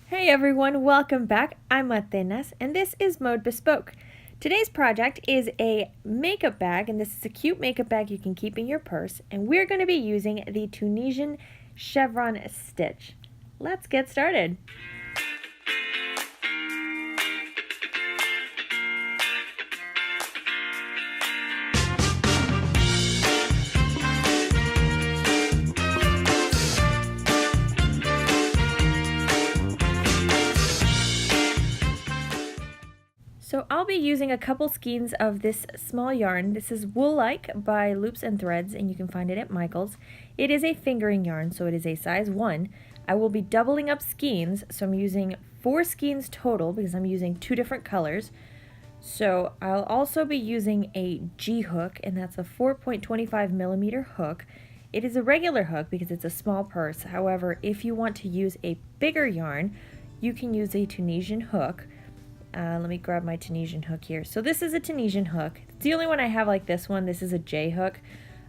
Hey everyone, welcome back. I'm Atenas and this is Mode Bespoke. Today's project is a makeup bag, and this is a cute makeup bag you can keep in your purse, and we're going to be using the Tunisian chevron stitch. Let's get started. So I'll be using a couple skeins of this small yarn. This is Wool-like by Loops and Threads, and you can find it at Michael's. It is a fingering yarn, so it is a size 1. I will be doubling up skeins, so I'm using 4 skeins total because I'm using 2 different colors. So I'll also be using a G hook, and that's a 4.25 millimeter hook. It is a regular hook because it's a small purse. However, if you want to use a bigger yarn, you can use a Tunisian hook. Let me grab my Tunisian hook here. So this is a Tunisian hook. It's the only one I have like this one. This is a J hook.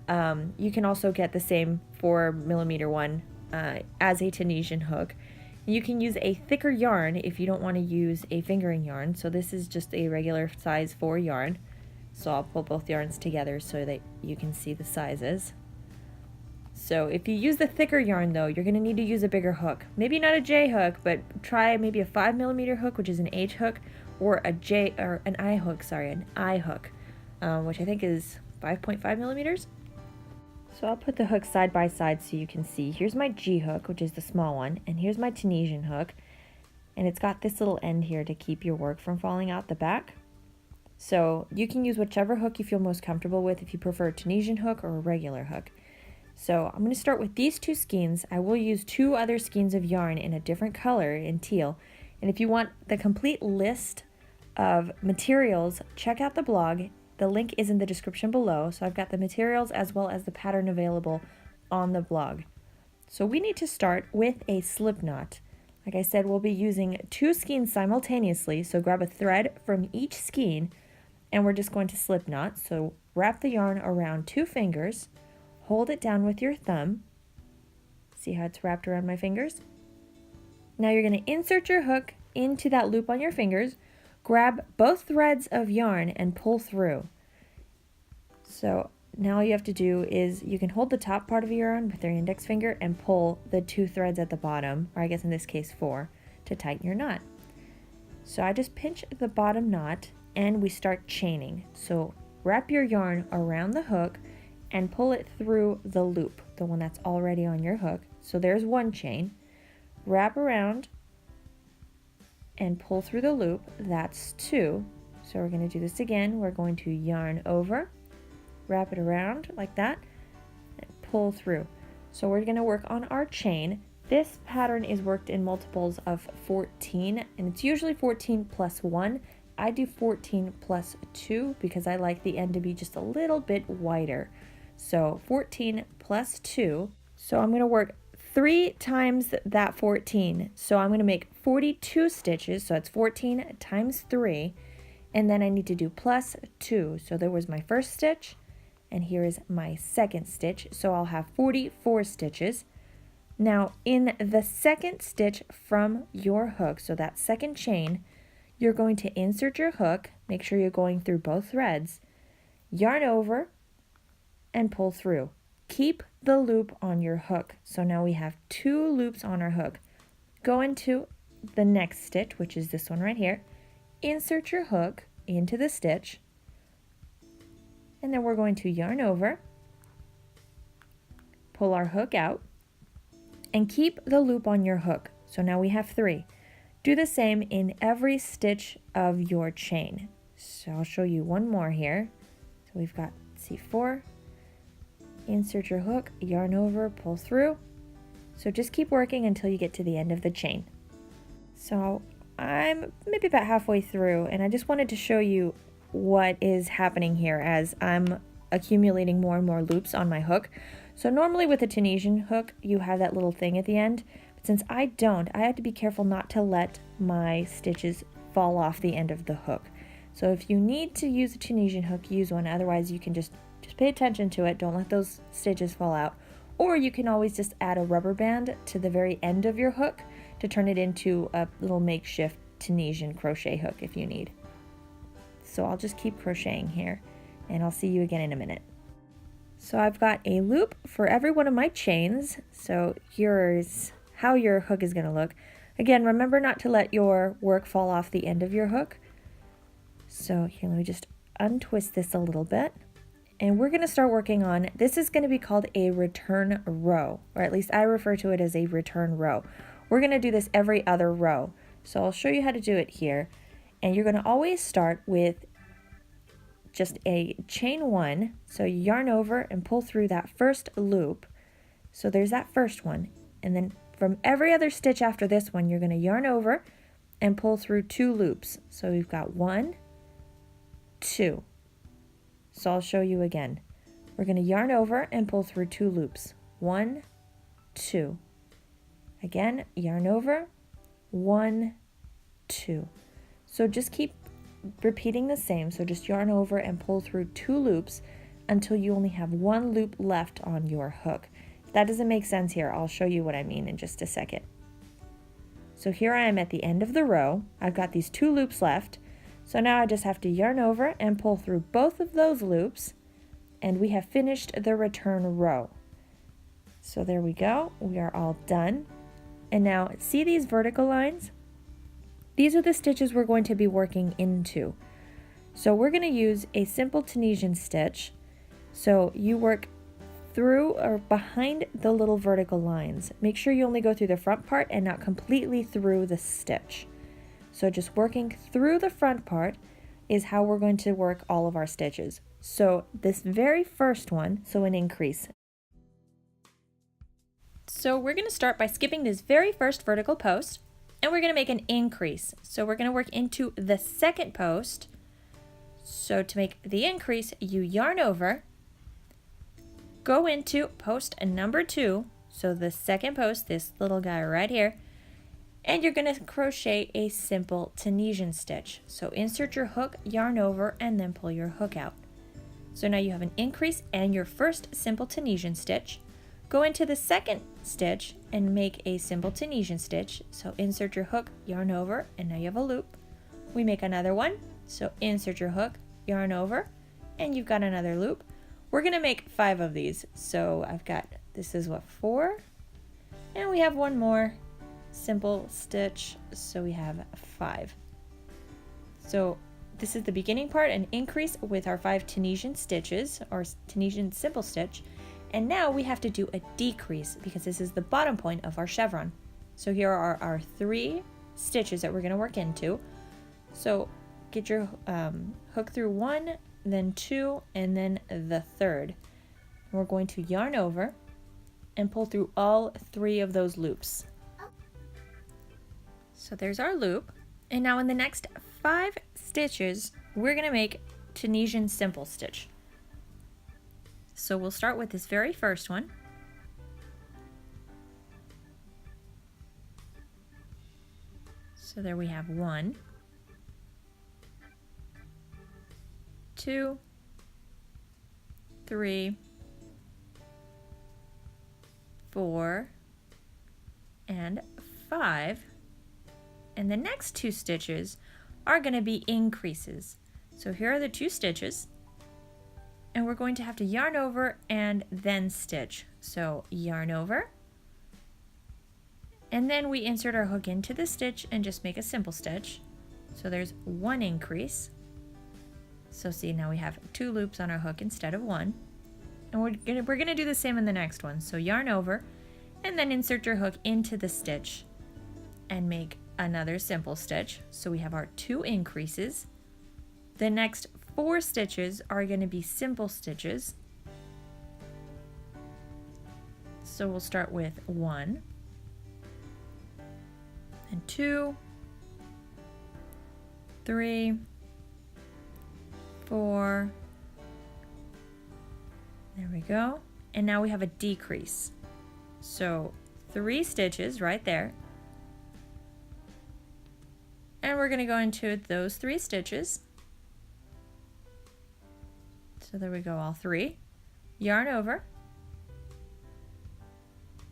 You can also get the same 4 millimeter one as a Tunisian hook. You can use a thicker yarn if you don't want to use a fingering yarn. So this is just a regular size 4 yarn. So I'll pull both yarns together so that you can see the sizes. So if you use the thicker yarn though, you're going to need to use a bigger hook. Maybe not a J hook, but try maybe a 5 millimeter hook, which is an H hook, or an I hook, which I think is 5.5 millimeters. So I'll put the hooks side by side so you can see. Here's my G hook, which is the small one, and here's my Tunisian hook. And it's got this little end here to keep your work from falling out the back. So you can use whichever hook you feel most comfortable with, if you prefer a Tunisian hook or a regular hook. So I'm going to start with these 2 skeins. I will use 2 other skeins of yarn in a different color, in teal. And if you want the complete list of materials, check out the blog. The link is in the description below. So I've got the materials as well as the pattern available on the blog. So we need to start with a slip knot. Like I said, we'll be using 2 skeins simultaneously. So grab a thread from each skein and we're just going to slip knot. So wrap the yarn around 2 fingers. Hold it down with your thumb. See how it's wrapped around my fingers? Now you're going to insert your hook into that loop on your fingers. Grab both threads of yarn and pull through. So now all you have to do is you can hold the top part of your yarn with your index finger and pull the 2 threads at the bottom, or I guess in this case 4, to tighten your knot. So I just pinch the bottom knot and we start chaining. So wrap your yarn around the hook and pull it through the loop, the one that's already on your hook. So there's 1 chain. Wrap around and pull through the loop. That's 2. So we're going to do this again. We're going to yarn over, wrap it around like that, and pull through. So we're going to work on our chain. This pattern is worked in multiples of 14, and it's usually 14 plus 1. I do 14 plus 2 because I like the end to be just a little bit wider. So 14 plus 2. So I'm going to work 3 times that 14. So I'm going to make 42 stitches. So it's 14 times 3. And then I need to do plus 2. So there was my first stitch. And here is my second stitch. So I'll have 44 stitches. Now in the second stitch from your hook, so that second chain, you're going to insert your hook. Make sure you're going through both threads. Yarn over and pull through. Keep the loop on your hook. So now we have 2 loops on our hook. Go into the next stitch, which is this one right here. Insert your hook into the stitch. And then we're going to yarn over, pull our hook out, and keep the loop on your hook. So now we have 3. Do the same in every stitch of your chain. So I'll show you one more here. So we've got, see, 4. Insert your hook, yarn over, pull through. So just keep working until you get to the end of the chain. So I'm maybe about halfway through, and I just wanted to show you what is happening here as I'm accumulating more and more loops on my hook. So normally with a Tunisian hook, you have that little thing at the end. But since I don't, I have to be careful not to let my stitches fall off the end of the hook. So if you need to use a Tunisian hook, use one. Otherwise, you can just pay attention to it. Don't let those stitches fall out. Or you can always just add a rubber band to the very end of your hook to turn it into a little makeshift Tunisian crochet hook if you need. So I'll just keep crocheting here, and I'll see you again in a minute. So I've got a loop for every one of my chains. So here's how your hook is going to look. Again, remember not to let your work fall off the end of your hook. So here, let me just untwist this a little bit. And we're going to start working on, this is going to be called a return row, or at least I refer to it as a return row. We're going to do this every other row. So I'll show you how to do it here. And you're going to always start with just a chain one. So you yarn over and pull through that first loop. So there's that first one. And then from every other stitch after this one, you're going to yarn over and pull through 2 loops. So we've got 1, 2. So I'll show you again. We're going to yarn over and pull through 2 loops. 1, 2. Again, yarn over, 1, 2. So just keep repeating the same. So just yarn over and pull through 2 loops until you only have 1 loop left on your hook. If that doesn't make sense here, I'll show you what I mean in just a second. So here I am at the end of the row. I've got these 2 loops left. So now I just have to yarn over and pull through both of those loops, and we have finished the return row. So there we go. We are all done. And now see these vertical lines? These are the stitches we're going to be working into. So we're going to use a simple Tunisian stitch. So you work through or behind the little vertical lines. Make sure you only go through the front part and not completely through the stitch. So just working through the front part is how we're going to work all of our stitches. So this very first one, so an increase. So we're going to start by skipping this very first vertical post, and we're going to make an increase. So we're going to work into the second post. So to make the increase, you yarn over, go into post number 2, so the second post, this little guy right here, and you're going to crochet a simple Tunisian stitch. So insert your hook, yarn over, and then pull your hook out. So now you have an increase and your first simple Tunisian stitch. Go into the second stitch and make a simple Tunisian stitch. So insert your hook, yarn over, and now you have a loop. We make another one. So insert your hook, yarn over, and you've got another loop. We're going to make 5 of these. So I've got, this is what, 4? And we have one more simple stitch, so we have 5. So this is the beginning part, an increase with our 5 Tunisian stitches, or Tunisian simple stitch, and now we have to do a decrease because this is the bottom point of our chevron. So here are our 3 stitches that we're going to work into. So get your hook through 1, then 2, and then the third. We're going to yarn over and pull through all 3 of those loops. So there's our loop, and now in the next 5 stitches we're going to make Tunisian simple stitch. So we'll start with this very first one. So there we have 1, 2, 3, 4, and 5. And the next 2 stitches are going to be increases. So here are the 2 stitches, and we're going to have to yarn over and then stitch. So yarn over, and then we insert our hook into the stitch and just make a simple stitch. So there's 1 increase. So see, now we have 2 loops on our hook instead of 1. And we're gonna do the same in the next one. So yarn over, and then insert your hook into the stitch and make another simple stitch. So we have our 2 increases. The next 4 stitches are going to be simple stitches. So we'll start with 1 and 2, 3, 4. There we go. And now we have a decrease. So 3 stitches right there. And we're going to go into those 3 stitches. So there we go, all 3. Yarn over.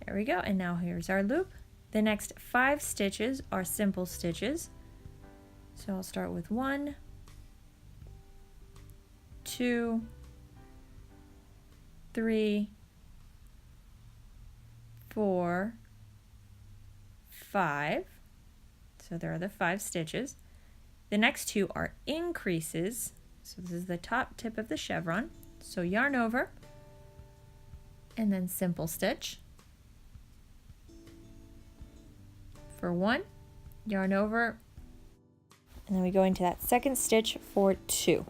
There we go, and now here's our loop. The next 5 stitches are simple stitches. So I'll start with 1, 2, 3, 4, 5. So there are the 5 stitches. The next 2 are increases. So this is the top tip of the chevron. So yarn over and then simple stitch. For 1, yarn over, and then we go into that second stitch for 2.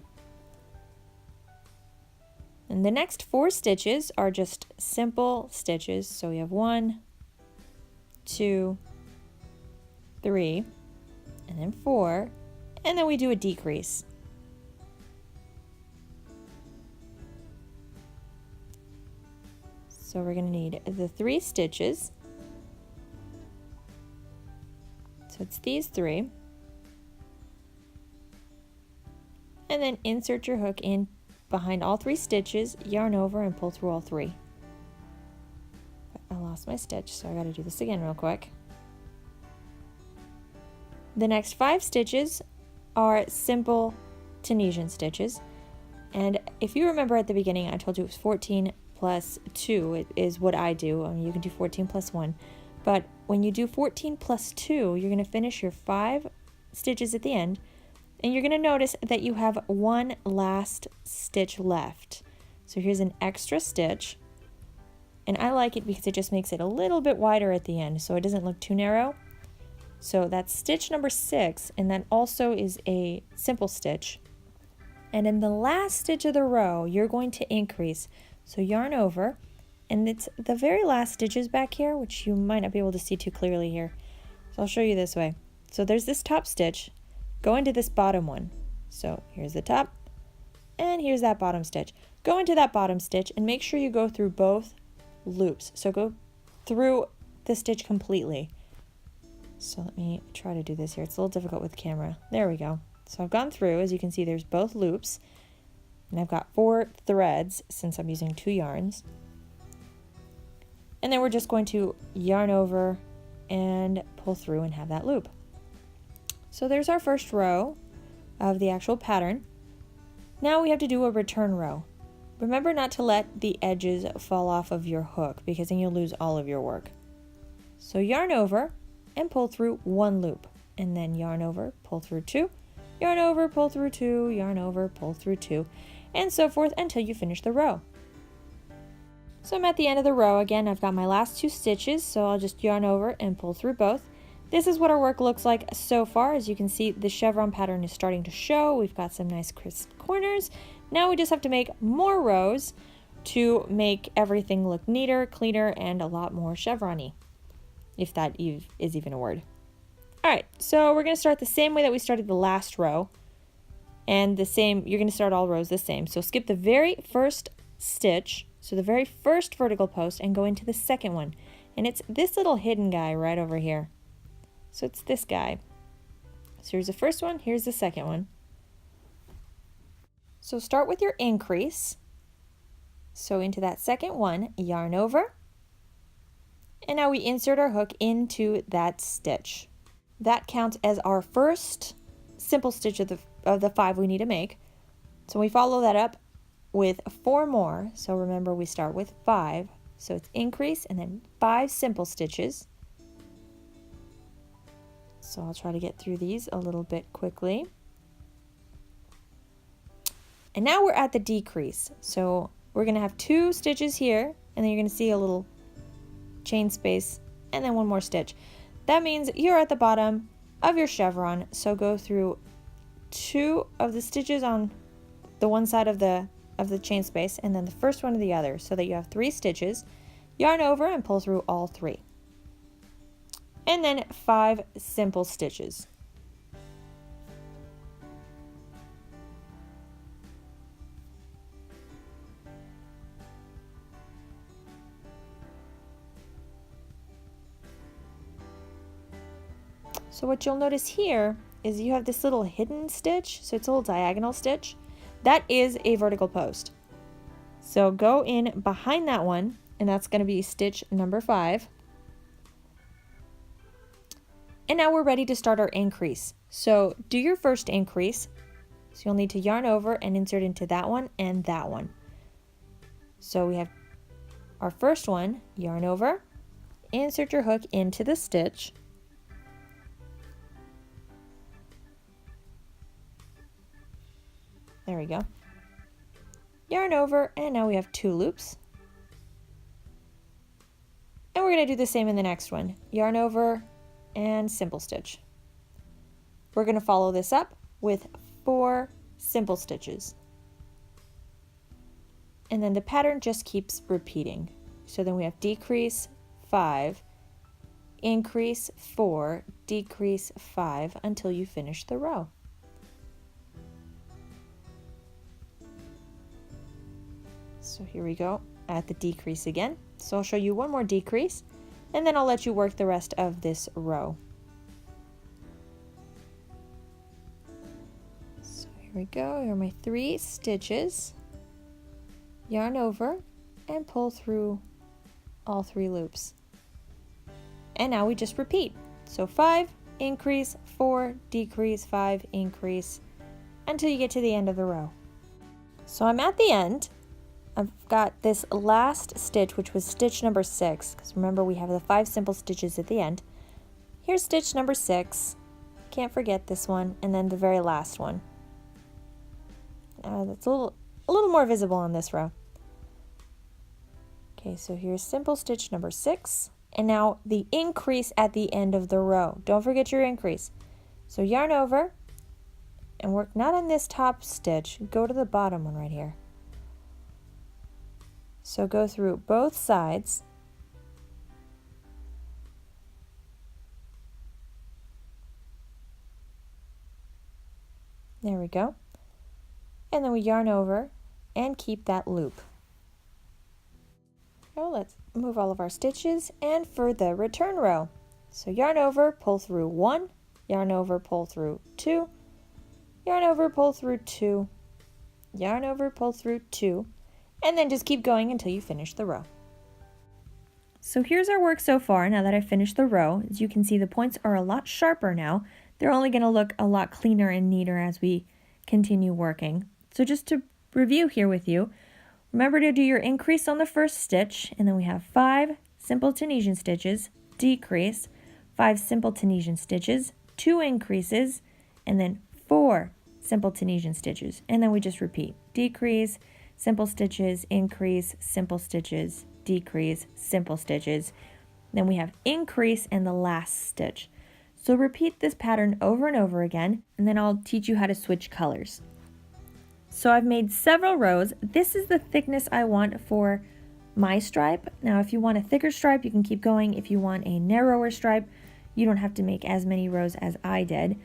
And the next 4 stitches are just simple stitches. So we have 1, 2, 3, and then 4, and then we do a decrease. So we're going to need the 3 stitches. So it's these 3. And then insert your hook in behind all 3 stitches, yarn over, and pull through all 3. But I lost my stitch, so I got to do this again real quick. The next 5 stitches are simple Tunisian stitches. And if you remember at the beginning, I told you it was 14 plus 2 it is what I do. I mean, you can do 14 plus 1. But when you do 14 plus 2, you're going to finish your 5 stitches at the end. And you're going to notice that you have 1 last stitch left. So here's an extra stitch. And I like it because it just makes it a little bit wider at the end so it doesn't look too narrow. So that's stitch number 6, and that also is a simple stitch. And in the last stitch of the row, you're going to increase. So yarn over, and it's the very last stitches back here, which you might not be able to see too clearly here. So I'll show you this way. So there's this top stitch. Go into this bottom one. So here's the top, and here's that bottom stitch. Go into that bottom stitch and make sure you go through both loops. So go through the stitch completely. So let me try to do this here. It's a little difficult with camera. There we go. So I've gone through. As you can see, there's both loops, and I've got 4 threads since I'm using 2 yarns. And then we're just going to yarn over and pull through and have that loop. So there's our first row of the actual pattern. Now we have to do a return row. Remember not to let the edges fall off of your hook because then you'll lose all of your work. So yarn over and pull through 1 loop, and then yarn over, pull through 2, yarn over, pull through 2, yarn over, pull through 2, and so forth until you finish the row. So I'm at the end of the row again. I've got my last 2 stitches, so I'll just yarn over and pull through both. This is what our work looks like so far. As you can see, the chevron pattern is starting to show. We've got some nice crisp corners. Now we just have to make more rows to make everything look neater, cleaner, and a lot more chevron-y, if that is even a word. All right, so we're going to start the same way that we started the last row, and the same, you're going to start all rows the same. So skip the very first stitch, so the very first vertical post, and go into the second one. And it's this little hidden guy right over here. So it's this guy. So here's the first one, here's the second one. So start with your increase. So into that second one, yarn over. And now we insert our hook into that stitch. That counts as our first simple stitch of the 5 we need to make. So we follow that up with 4 more. So remember, we start with 5. So it's increase and then 5 simple stitches. So I'll try to get through these a little bit quickly. And now we're at the decrease. So we're going to have 2 stitches here, and then you're going to see a little chain space, and then 1 more stitch. That means you're at the bottom of your chevron, so go through 2 of the stitches on the one side of the chain space, and then the first one of the other, so that you have 3 stitches. Yarn over and pull through all 3. And then 5 simple stitches. So what you'll notice here is you have this little hidden stitch, so it's a little diagonal stitch. That is a vertical post. So go in behind that one, and that's going to be stitch number 5. And now we're ready to start our increase. So do your first increase. So you'll need to yarn over and insert into that one and that one. So we have our first one, yarn over, insert your hook into the stitch. There we go. Yarn over, and now we have 2 loops. And we're going to do the same in the next one. Yarn over and simple stitch. We're going to follow this up with 4 simple stitches. And then the pattern just keeps repeating. So then we have decrease 5, increase 4, decrease 5 until you finish the row. So here we go at the decrease again. So I'll show you one more decrease, and then I'll let you work the rest of this row. So here we go, here are my 3 stitches. Yarn over and pull through all 3 loops. And now we just repeat. So 5, increase, 4, decrease, 5, increase, until you get to the end of the row. So I'm at the end. I've got this last stitch, which was stitch number 6, because remember we have the 5 simple stitches at the end. Here's stitch number 6, can't forget this one, and then the very last one. That's a little more visible on this row. Okay, so here's simple stitch number 6, and now the increase at the end of the row. Don't forget your increase. So yarn over, and work not on this top stitch, go to the bottom one right here. So go through both sides. There we go. And then we yarn over and keep that loop. Now let's move all of our stitches, and for the return row. So yarn over, pull through 1, yarn over, pull through 2, yarn over, pull through 2, yarn over, pull through 2, and then just keep going until you finish the row. So here's our work so far. Now that I've finished the row, as you can see, the points are a lot sharper now. They're only going to look a lot cleaner and neater as we continue working. So just to review here with you, remember to do your increase on the first stitch, and then we have 5 simple Tunisian stitches, decrease, 5 simple Tunisian stitches, 2 increases, and then 4 simple Tunisian stitches, and then we just repeat. Decrease, simple stitches, increase, simple stitches, decrease, simple stitches. Then we have increase and the last stitch. So repeat this pattern over and over again, and then I'll teach you how to switch colors. So I've made several rows. This is the thickness I want for my stripe. Now if you want a thicker stripe, you can keep going. If you want a narrower stripe, you don't have to make as many rows as I did,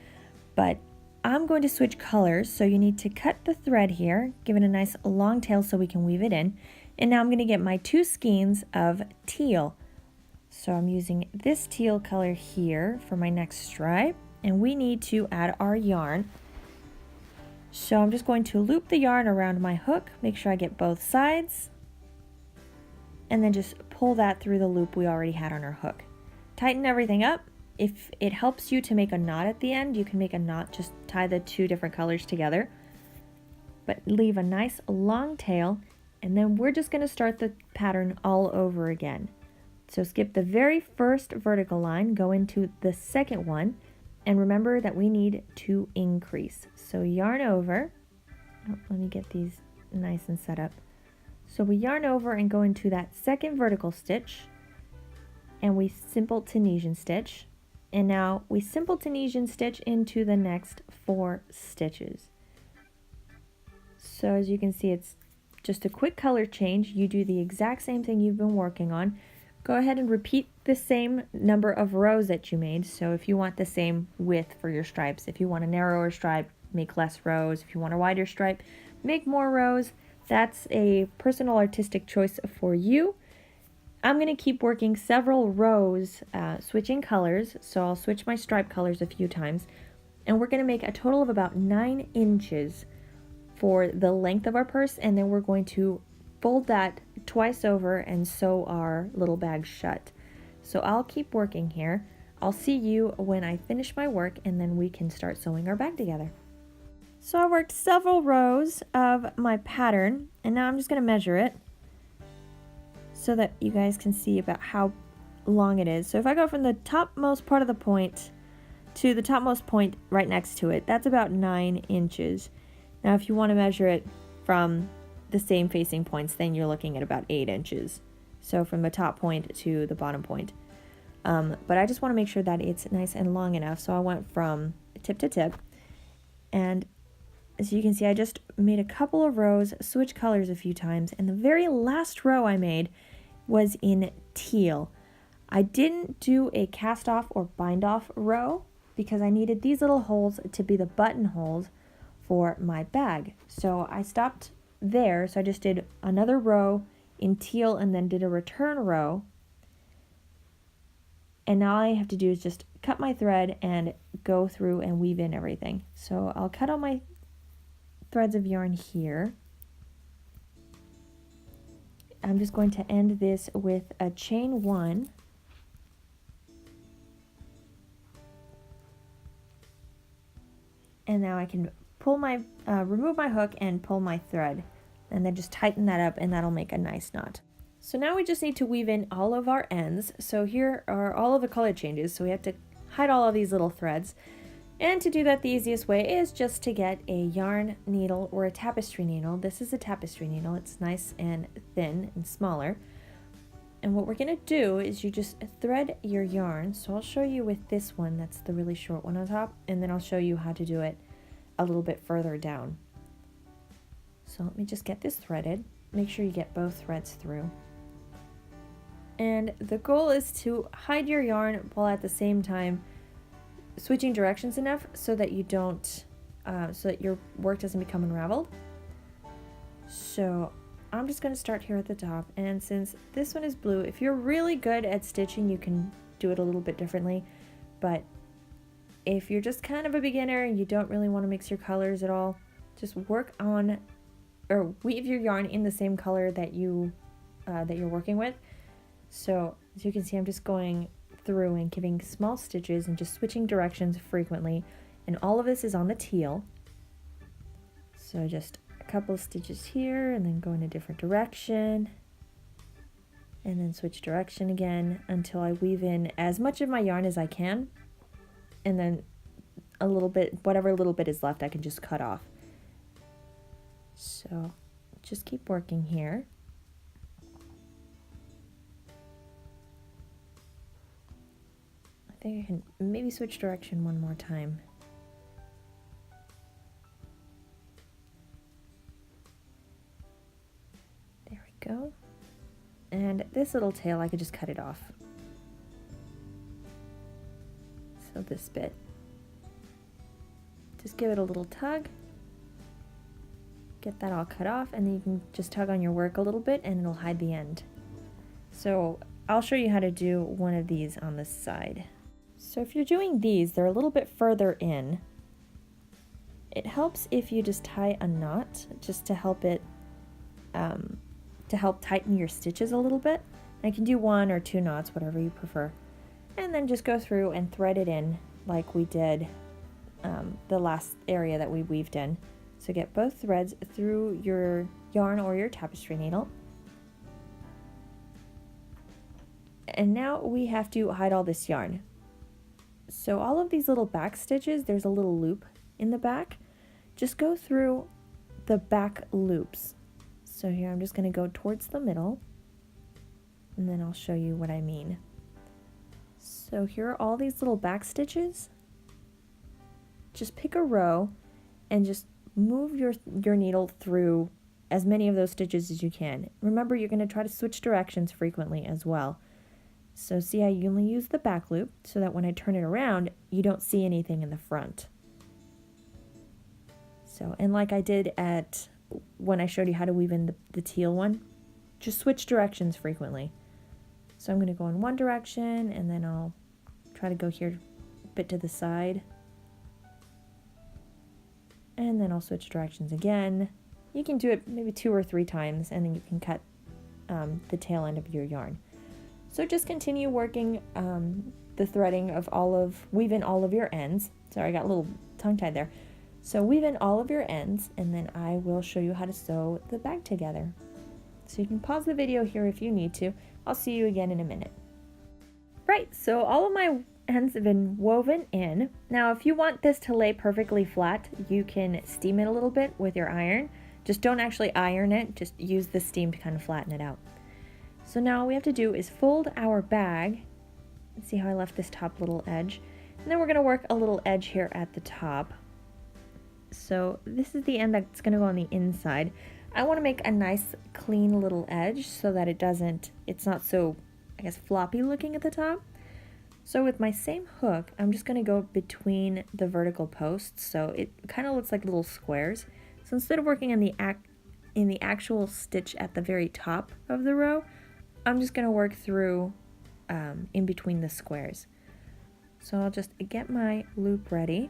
but I'm going to switch colors, so you need to cut the thread here, give it a nice long tail so we can weave it in. And now I'm going to get my 2 skeins of teal. So I'm using this teal color here for my next stripe, and we need to add our yarn. So I'm just going to loop the yarn around my hook, make sure I get both sides, and then just pull that through the loop we already had on our hook. Tighten everything up. If it helps you to make a knot at the end, you can make a knot, just tie the 2 different colors together. But leave a nice long tail, and then we're just going to start the pattern all over again. So skip the very first vertical line, go into the second one, and remember that we need to increase. So yarn over, let me get these nice and set up. So we yarn over and go into that second vertical stitch, and we simple Tunisian stitch. And now we simple Tunisian stitch into the next 4 stitches. So as you can see, it's just a quick color change. You do the exact same thing you've been working on. Go ahead and repeat the same number of rows that you made. So if you want the same width for your stripes, if you want a narrower stripe, make less rows. If you want a wider stripe, make more rows. That's a personal artistic choice for you. I'm going to keep working several rows, switching colors, so I'll switch my stripe colors a few times, and we're going to make a total of about 9 inches for the length of our purse, and then we're going to fold that twice over and sew our little bag shut. So I'll keep working here. I'll see you when I finish my work, and then we can start sewing our bag together. So I worked several rows of my pattern, and now I'm just going to measure it so that you guys can see about how long it is. So if I go from the topmost part of the point to the topmost point right next to it, that's about 9 inches. Now if you want to measure it from the same facing points, then you're looking at about 8 inches. So from the top point to the bottom point. But I just want to make sure that it's nice and long enough. So I went from tip to tip, and as you can see, I just made a couple of rows, switched colors a few times, and the very last row I made was in teal. I didn't do a cast off or bind off row because I needed these little holes to be the buttonholes for my bag. So I stopped there, so I just did another row in teal and then did a return row. And now all I have to do is just cut my thread and go through and weave in everything. So I'll cut all my threads of yarn here. I'm just going to end this with a chain 1. And now I can pull my, remove my hook and pull my thread, and then just tighten that up, and that'll make a nice knot. So now we just need to weave in all of our ends. So here are all of the color changes. So we have to hide all of these little threads. And to do that, the easiest way is just to get a yarn needle or a tapestry needle. This is a tapestry needle. It's nice and thin and smaller. And what we're going to do is you just thread your yarn. So I'll show you with this one, that's the really short one on top, and then I'll show you how to do it a little bit further down. So let me just get this threaded. Make sure you get both threads through. And the goal is to hide your yarn while at the same time switching directions enough so that you don't, so that your work doesn't become unraveled. So I'm just going to start here at the top, and since this one is blue, if you're really good at stitching, you can do it a little bit differently. But if you're just kind of a beginner and you don't really want to mix your colors at all, just work on or weave your yarn in the same color that you're working with. So as you can see, I'm just going through and giving small stitches and just switching directions frequently, and all of this is on the teal. So just a couple of stitches here, and then go in a different direction, and then switch direction again until I weave in as much of my yarn as I can, and then a little bit, whatever little bit is left, I can just cut off. So just keep working here. I think I can maybe switch direction one more time. There we go. And this little tail, I could just cut it off. So this bit. Just give it a little tug. Get that all cut off, and then you can just tug on your work a little bit and it'll hide the end. So I'll show you how to do one of these on this side. So if you're doing these, they're a little bit further in. It helps if you just tie a knot just to help it, to help tighten your stitches a little bit. I can do 1 or 2 knots, whatever you prefer. And then just go through and thread it in like we did the last area that we weaved in. So get both threads through your yarn or your tapestry needle. And now we have to hide all this yarn. So all of these little back stitches, there's a little loop in the back. Just go through the back loops. So here I'm just going to go towards the middle, and then I'll show you what I mean. So here are all these little back stitches. Just pick a row and just move your needle through as many of those stitches as you can. Remember, you're going to try to switch directions frequently as well. So see how you only use the back loop so that when I turn it around, you don't see anything in the front. So, and like I did when I showed you how to weave in the teal one, just switch directions frequently. So I'm going to go in one direction, and then I'll try to go here a bit to the side. And then I'll switch directions again. You can do it maybe 2 or 3 times, and then you can cut the tail end of your yarn. So just continue working the threading of weave in all of your ends. Sorry, I got a little tongue-tied there. So weave in all of your ends, and then I will show you how to sew the bag together. So you can pause the video here if you need to. I'll see you again in a minute. Right, so all of my ends have been woven in. Now, if you want this to lay perfectly flat, you can steam it a little bit with your iron. Just don't actually iron it, just use the steam to kind of flatten it out. So now all we have to do is fold our bag. See how I left this top little edge? And then we're going to work a little edge here at the top. So this is the end that's going to go on the inside. I want to make a nice clean little edge so that it's not so, I guess, floppy looking at the top. So with my same hook, I'm just going to go between the vertical posts so it kind of looks like little squares. So instead of working in the actual stitch at the very top of the row, I'm just going to work through in between the squares. So I'll just get my loop ready.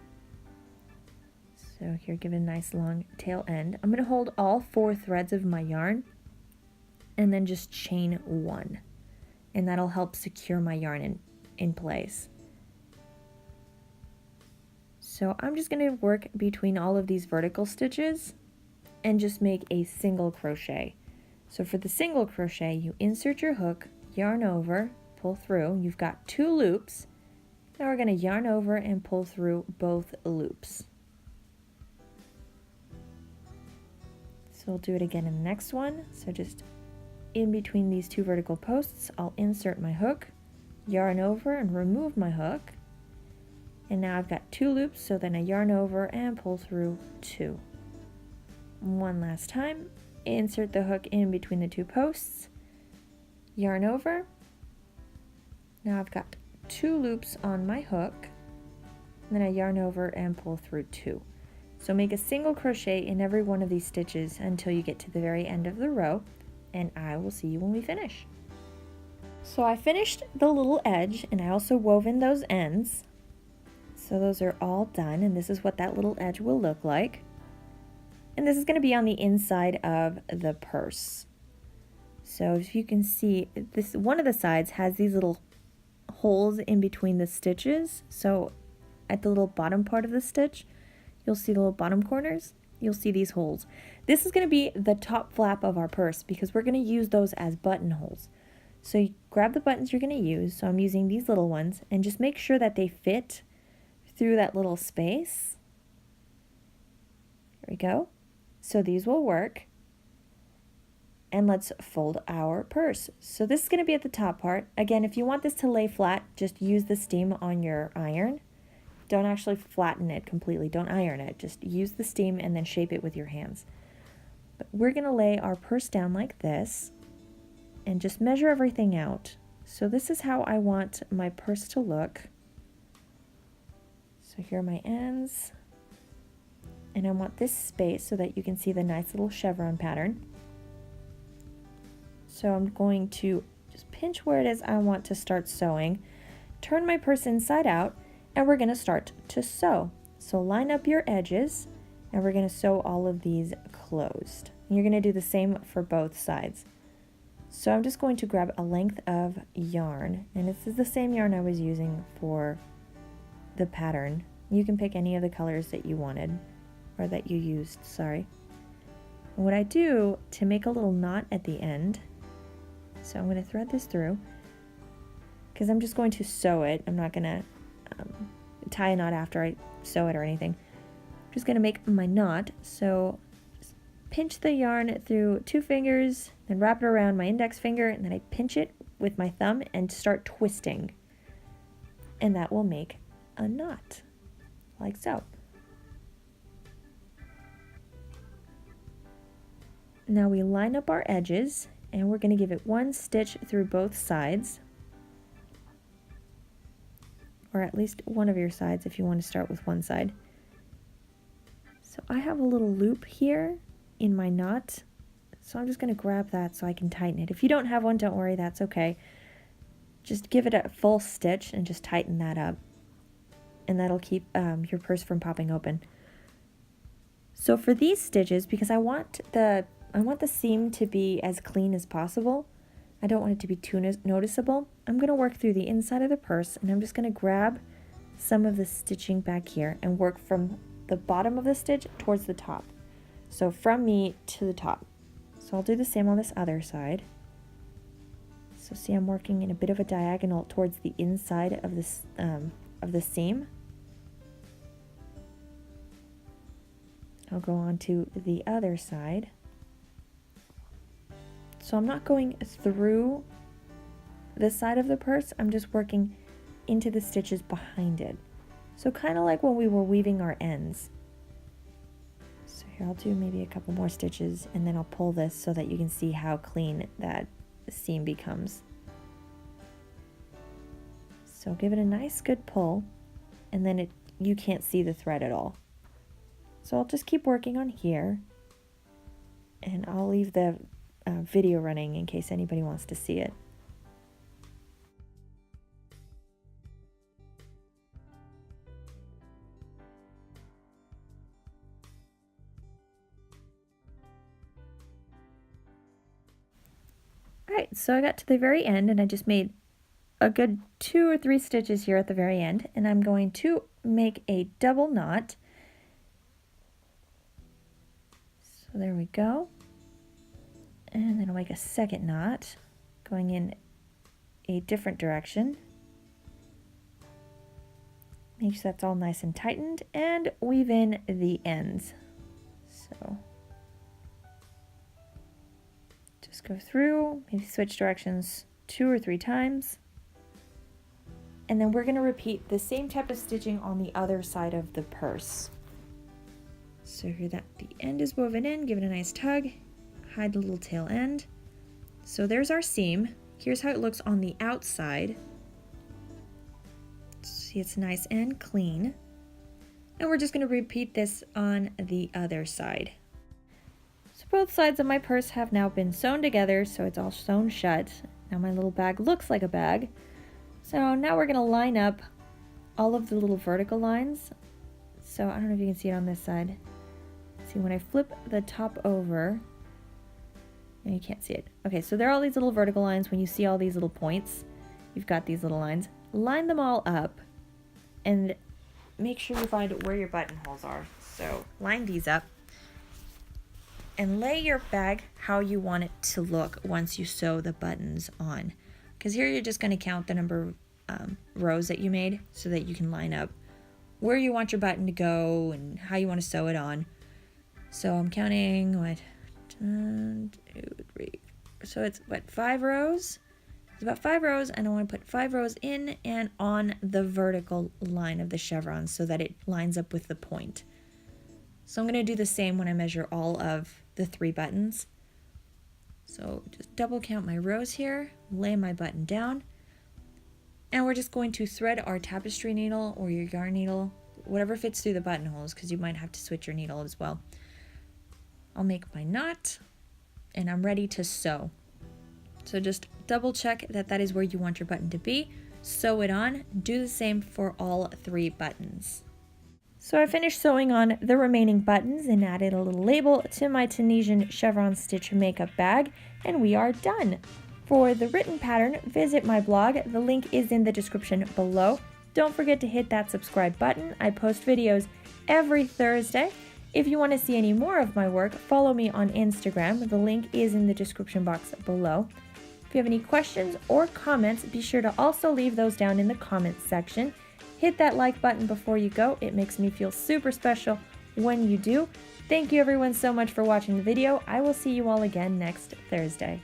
So here, give it a nice long tail end. I'm going to hold all 4 threads of my yarn and then just chain 1. And that'll help secure my yarn in place. So I'm just going to work between all of these vertical stitches and just make a single crochet. So for the single crochet, you insert your hook, yarn over, pull through. You've got 2 loops. Now we're going to yarn over and pull through both loops. So we'll do it again in the next one. So just in between these 2 vertical posts, I'll insert my hook, yarn over and remove my hook. And now I've got 2 loops, so then I yarn over and pull through 2. One last time, insert the hook in between the 2 posts, yarn over. Now I've got 2 loops on my hook, and then I yarn over and pull through 2. So make a single crochet in every one of these stitches until you get to the very end of the row, and I will see you when we finish. So I finished the little edge, and I also wove in those ends. So those are all done, and this is what that little edge will look like. And this is going to be on the inside of the purse. So if you can see, this one of the sides has these little holes in between the stitches. So at the little bottom part of the stitch, you'll see the little bottom corners. You'll see these holes. This is going to be the top flap of our purse because we're going to use those as buttonholes. So you grab the buttons you're going to use. So I'm using these little ones, and just make sure that they fit through that little space. There we go. So these will work. And let's fold our purse. So this is going to be at the top part. Again, if you want this to lay flat, just use the steam on your iron. Don't actually flatten it completely. Don't iron it. Just use the steam and then shape it with your hands. But we're going to lay our purse down like this and just measure everything out. So this is how I want my purse to look. So here are my ends. And I want this space so that you can see the nice little chevron pattern. So I'm going to just pinch where it is I want to start sewing, turn my purse inside out, and we're going to start to sew. So line up your edges, and we're going to sew all of these closed. And you're going to do the same for both sides. So I'm just going to grab a length of yarn, and this is the same yarn I was using for the pattern. You can pick any of the colors that you wanted, or that you used, sorry. And what I do to make a little knot at the end, so I'm going to thread this through, because I'm just going to sew it. I'm not going to tie a knot after I sew it or anything. I'm just going to make my knot. So just pinch the yarn through 2 fingers, then wrap it around my index finger, and then I pinch it with my thumb and start twisting. And that will make a knot, like so. Now we line up our edges, and we're going to give it 1 stitch through both sides, or at least one of your sides if you want to start with one side. So I have a little loop here in my knot, so I'm just going to grab that so I can tighten it. If you don't have one, don't worry, that's okay. Just give it a full stitch and just tighten that up, and that'll keep your purse from popping open. So for these stitches, because I want the seam to be as clean as possible, I don't want it to be too noticeable. I'm going to work through the inside of the purse, and I'm just going to grab some of the stitching back here and work from the bottom of the stitch towards the top. So from me to the top. So I'll do the same on this other side. So see, I'm working in a bit of a diagonal towards the inside of this of the seam. I'll go on to the other side. So I'm not going through the side of the purse, I'm just working into the stitches behind it. So kind of like when we were weaving our ends. So here I'll do maybe a couple more stitches, and then I'll pull this so that you can see how clean that seam becomes. So give it a nice good pull, and then you can't see the thread at all. So I'll just keep working on here, and I'll leave the video running in case anybody wants to see it. Alright, so I got to the very end, and I just made a good 2 or 3 stitches here at the very end, and I'm going to make a double knot. So there we go. And then I'll make a second knot going in a different direction. Make sure that's all nice and tightened, and weave in the ends. So just go through, maybe switch directions 2 or 3 times. And then we're going to repeat the same type of stitching on the other side of the purse. So here that the end is woven in, give it a nice tug, hide the little tail end. So there's our seam. Here's how it looks on the outside. See, it's nice and clean. And we're just going to repeat this on the other side. So both sides of my purse have now been sewn together, so it's all sewn shut. Now my little bag looks like a bag. So now we're going to line up all of the little vertical lines. So I don't know if you can see it on this side. See, when I flip the top over, you can't see it. Okay, so there are all these little vertical lines. When you see all these little points, you've got these little lines. Line them all up and make sure you find where your buttonholes are. So line these up and lay your bag how you want it to look once you sew the buttons on. Because here you're just going to count the number of rows that you made so that you can line up where you want your button to go and how you want to sew it on. So I'm counting, 1, 2, 3. So it's, 5 rows? It's about 5 rows, and I want to put 5 rows in and on the vertical line of the chevron so that it lines up with the point. So I'm going to do the same when I measure all of the 3 buttons. So just double count my rows here, lay my button down, and we're just going to thread our tapestry needle or your yarn needle, whatever fits through the buttonholes, because you might have to switch your needle as well. I'll make my knot, and I'm ready to sew. So just double check that that is where you want your button to be, sew it on, do the same for all 3 buttons. So I finished sewing on the remaining buttons and added a little label to my Tunisian chevron stitch makeup bag, and we are done. For the written pattern, visit my blog. The link is in the description below. Don't forget to hit that subscribe button. I post videos every Thursday. If you want to see any more of my work, follow me on Instagram. The link is in the description box below. If you have any questions or comments, be sure to also leave those down in the comments section. Hit that like button before you go. It makes me feel super special when you do. Thank you everyone so much for watching the video. I will see you all again next Thursday.